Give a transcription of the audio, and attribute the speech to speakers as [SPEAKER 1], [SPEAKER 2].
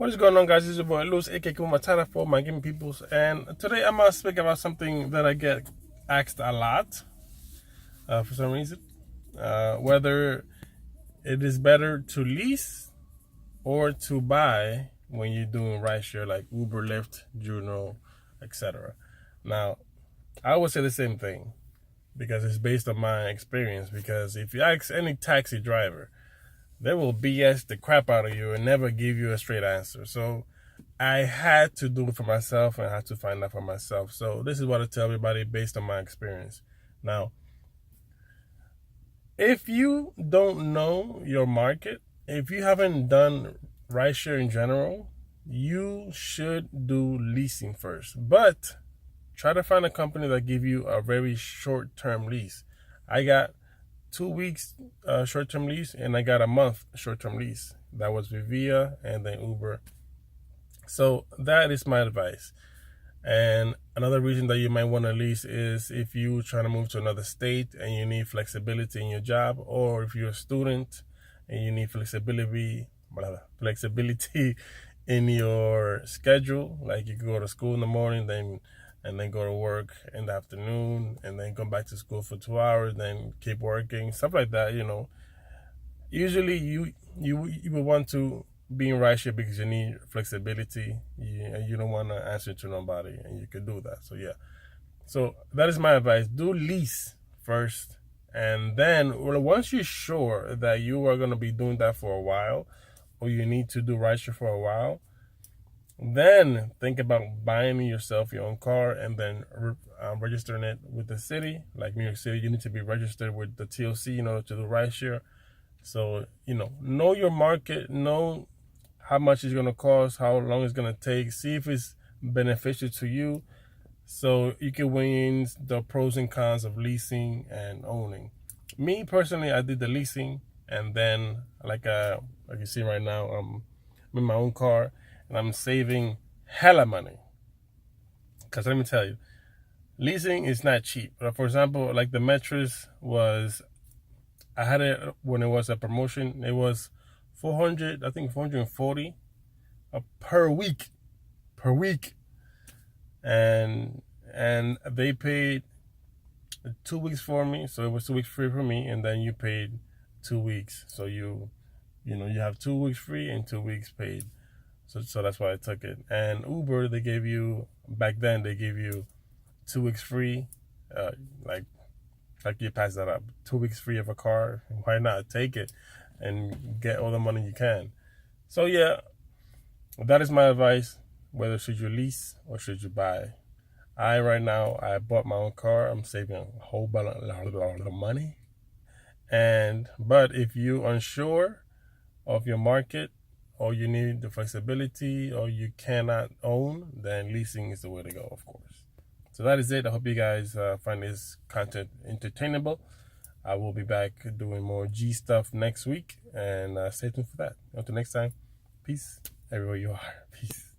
[SPEAKER 1] What is going on, guys? This is your boy Luce, aka Matata for my gaming peoples, and today I'm gonna speak about something that I get asked a lot for some reason. Whether it is better to lease or to buy when you're doing rideshare like Uber, Lyft, Juno, etc. Now, I would say the same thing because it's based on my experience. Because if you ask any taxi driver, they will BS the crap out of you and never give you a straight answer. So I had to do it for myself and I had to find out for myself. So this is what I tell everybody based on my experience. Now, if you don't know your market, if you haven't done rideshare in general, you should do leasing first. But try to find a company that give you a very short-term lease. I got 2 weeks short-term lease, and I got a month short-term lease. That was Vivia and then Uber. So that is my advice. And another reason that you might want to lease is if you're trying to move to another state and you need flexibility in your job, or if you're a student and you need flexibility in your schedule. Like you can go to school in the morning, and then go to work in the afternoon, and then come back to school for 2 hours, then keep working, stuff like that. Usually you would want to be in rideshare because you need flexibility, and you don't want to answer to nobody, and you can do that. So yeah, so that is my advice. Do lease first, and then once you're sure that you are going to be doing that for a while, or you need to do rideshare for a while, then think about buying yourself your own car and then registering it with the city. Like New York City, you need to be registered with the TOC in order to do rideshare. So, know your market, know how much it's going to cost, how long it's going to take, see if it's beneficial to you, so you can weigh in the pros and cons of leasing and owning. Me, personally, I did the leasing, and then, like you see right now, I'm in my own car, and I'm saving hella money. Because let me tell you, leasing is not cheap. For example, like the mattress I had it when it was a promotion. It was 400, I think 440 per week. And they paid 2 weeks for me. So it was 2 weeks free for me. And then you paid 2 weeks. So you have 2 weeks free and 2 weeks paid. So that's why I took it. And Uber, back then they gave you 2 weeks free. Like you pass that up. 2 weeks free of a car. Why not take it and get all the money you can? So yeah, that is my advice. Whether should you lease or should you buy? Right now, I bought my own car. I'm saving a whole lot of money. But if you're unsure of your market, or you need the flexibility, or you cannot own, then leasing is the way to go, of course. So that is it. I hope you guys find this content entertainable. I will be back doing more G stuff next week, and stay tuned for that. Until next time, peace everywhere you are. Peace.